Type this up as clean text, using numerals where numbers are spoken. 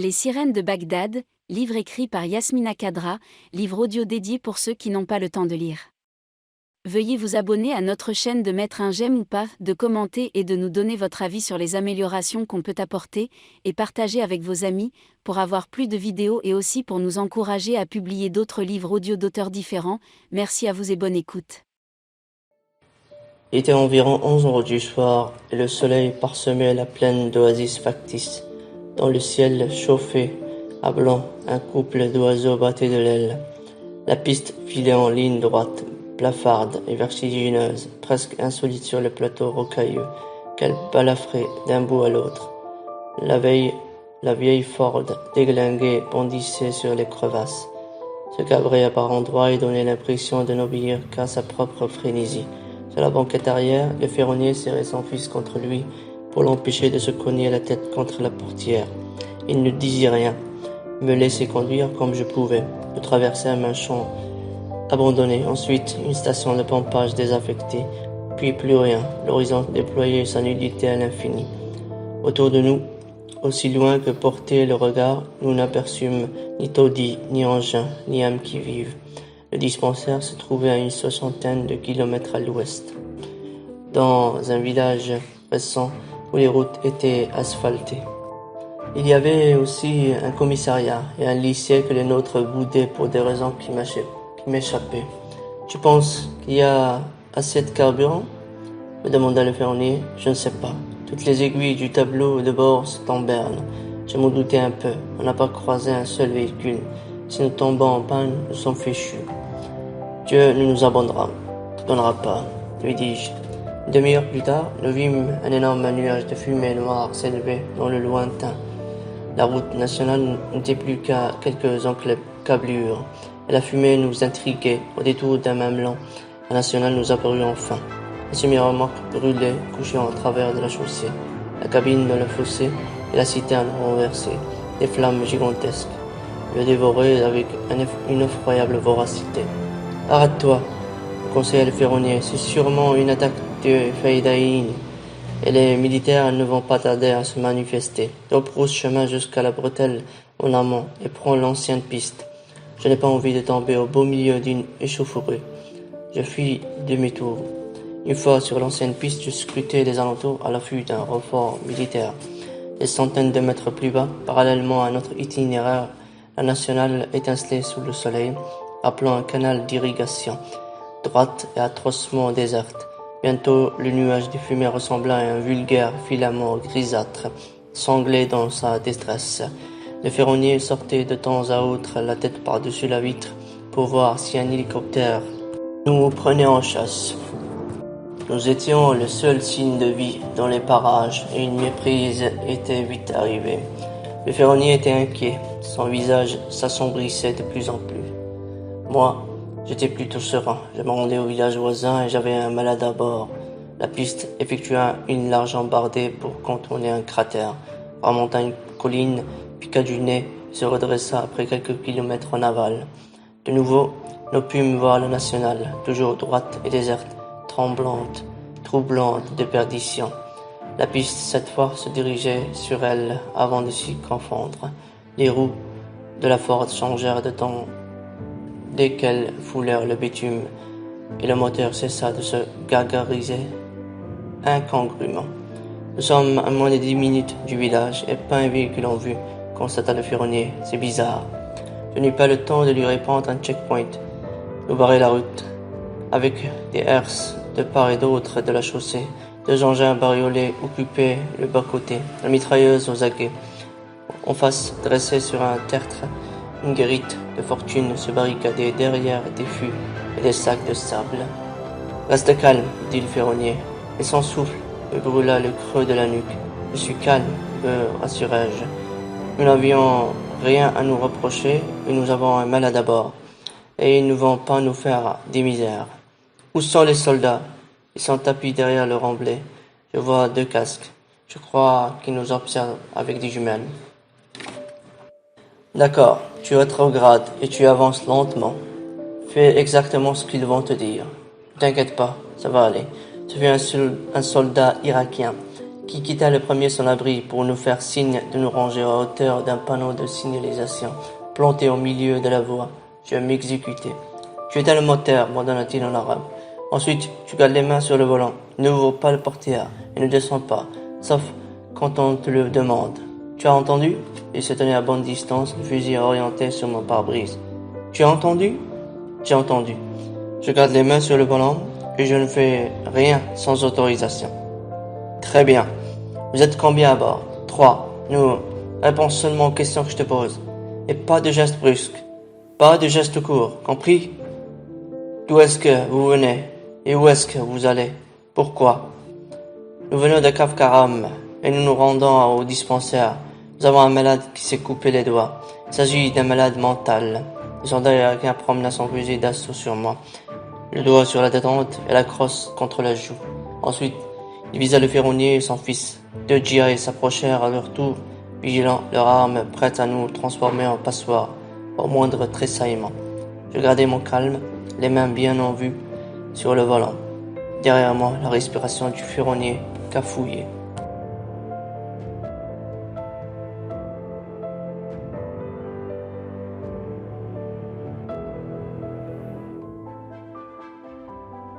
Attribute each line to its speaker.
Speaker 1: Les sirènes de Bagdad, livre écrit par Yasmina Kadra, livre audio dédié pour ceux qui n'ont pas le temps de lire. Veuillez vous abonner à notre chaîne, de mettre un j'aime ou pas, de commenter et de nous donner votre avis sur les améliorations qu'on peut apporter, et partager avec vos amis, pour avoir plus de vidéos et aussi pour nous encourager à publier d'autres livres audio d'auteurs différents. Merci à vous et bonne écoute.
Speaker 2: Il était environ 11 heures du soir et le soleil parsemait la plaine d'oasis factice. Dans le ciel chauffé à blanc, un couple d'oiseaux battait de l'aile. La piste filait en ligne droite, blafarde et vertigineuse, presque insolite sur le plateau rocailleux, qu'elle balafrait d'un bout à l'autre. La vieille Ford déglinguée bondissait sur les crevasses, se cabrait par endroits et donnait l'impression de n'obéir qu'à sa propre frénésie. Sur la banquette arrière, le ferronnier serrait son fils contre lui pour l'empêcher de se cogner la tête contre la portière. Il ne disait rien, me laissait conduire comme je pouvais. Je traversais un champ abandonné, ensuite une station de pompage désaffectée, puis plus rien. L'horizon déployait sa nudité à l'infini. Autour de nous, aussi loin que portait le regard, nous n'aperçûmes ni taudis, ni engins, ni âmes qui vivent. Le dispensaire se trouvait à une 60aine de kilomètres à l'ouest, dans un village récent où les routes étaient asphaltées. Il y avait aussi un commissariat et un lycée que les nôtres boudaient pour des raisons qui m'échappaient. « Tu penses qu'il y a assez de carburant ?» me demanda le ferronnier. « Je ne sais pas. Toutes les aiguilles du tableau de bord sont en berne. » Je m'en doutais un peu. On n'a pas croisé un seul véhicule. Si nous tombons en panne, nous sommes fichus. Dieu ne nous abandonnera pas, lui dis-je. Une demi-heure plus tard, nous vîmes un énorme nuage de fumée noire s'élever dans le lointain. La route nationale n'était plus qu'à quelques encablures, et la fumée nous intriguait. Au détour d'un mamelon, la nationale nous apparut enfin. Un semi-remorque brûlait, couché en travers de la chaussée. La cabine dans le fossé et la citerne renversée, des flammes gigantesques le dévoraient avec une effroyable voracité. « Arrête-toi, » me conseilla le ferronnier, « c'est sûrement une attaque de Feydaïn, et les militaires ne vont pas tarder à se manifester. Rebrousse chemin jusqu'à la bretelle en amont et prends l'ancienne piste. Je n'ai pas envie de tomber au beau milieu d'une échauffourée. » Je fis demi-tour. Une fois sur l'ancienne piste, je scrutais les alentours à l'affût d'un renfort militaire. Des centaines de mètres plus bas, parallèlement à notre itinéraire, la nationale étincelait sous le soleil, appelant un canal d'irrigation, droite et atrocement déserte. Bientôt, le nuage de fumée ressembla à un vulgaire filament grisâtre, sanglé dans sa détresse. Le ferronnier sortait de temps à autre la tête par-dessus la vitre pour voir si un hélicoptère nous prenait en chasse. Nous étions le seul signe de vie dans les parages et une méprise était vite arrivée. Le ferronnier était inquiet, son visage s'assombrissait de plus en plus. Moi, j'étais plutôt serein. Je me rendais au village voisin et j'avais un malade à bord. La piste effectua une large embardée pour contourner un cratère, remonta une colline, piqua du nez et se redressa après quelques kilomètres en aval. De nouveau, nous pûmes voir la nationale, toujours droite et déserte, tremblante, troublante de perdition. La piste, cette fois, se dirigeait sur elle avant de s'y confondre. Les roues de la Ford changèrent de ton dès qu'elles foulèrent le bitume, et le moteur cessa de se gargariser incongrument. Nous sommes à moins de 10 minutes du village, et pas un véhicule en vue, constata le ferronnier. C'est bizarre. Je n'eus pas le temps de lui répondre un checkpoint. Nous barrer la route, avec des herses de part et d'autre de la chaussée. Deux engins bariolés occupaient le bas-côté, la mitrailleuse aux aguets. En face, dressée sur un tertre, une guérite de fortune se barricadait derrière des fûts et des sacs de sable. « Reste calme, » dit le ferronnier, et son souffle me brûla le creux de la nuque. « Je suis calme, me rassurai-je. Nous n'avions rien à nous reprocher et nous avons un malade à bord, et ils ne vont pas nous faire des misères. Où sont les soldats ? Ils sont tapis derrière le remblai. Je vois 2 casques. Je crois qu'ils nous observent avec des jumelles. » « D'accord, tu rétrogrades et tu avances lentement. Fais exactement ce qu'ils vont te dire. Ne t'inquiète pas, ça va aller. » Ce fut un soldat irakien qui quitta le premier son abri pour nous faire signe de nous ranger à hauteur d'un panneau de signalisation planté au milieu de la voie. Je m'exécutais. Tu éteins le moteur, m'ordonna-t-il en arabe. Ensuite, tu gardes les mains sur le volant. N'ouvre pas le portière et ne descends pas, sauf quand on te le demande. Tu as entendu? Il se tenait à bonne distance, le fusil orienté sur mon pare-brise. Tu as entendu? J'ai entendu. Je garde les mains sur le volant et je ne fais rien sans autorisation. Très bien. Vous êtes combien à bord? 3. Nous. Réponds seulement aux questions que je te pose. Et pas de gestes brusques. Pas de gestes courts. Compris? D'où est-ce que vous venez? Et où est-ce que vous allez? Pourquoi? Nous venons de Kafkaram et nous nous rendons au dispensaire. Nous avons un malade qui s'est coupé les doigts. Il s'agit d'un malade mental. Le soldat irakien promena son fusil d'assaut sur moi, le doigt sur la détente et la crosse contre la joue. Ensuite, il visa le ferronnier et son fils. 2 djihadistes s'approchèrent à leur tour, vigilants, leurs armes prêtes à nous transformer en passoires au moindre tressaillement. Je gardai mon calme, les mains bien en vue sur le volant. Derrière moi, la respiration du ferronnier cafouillait.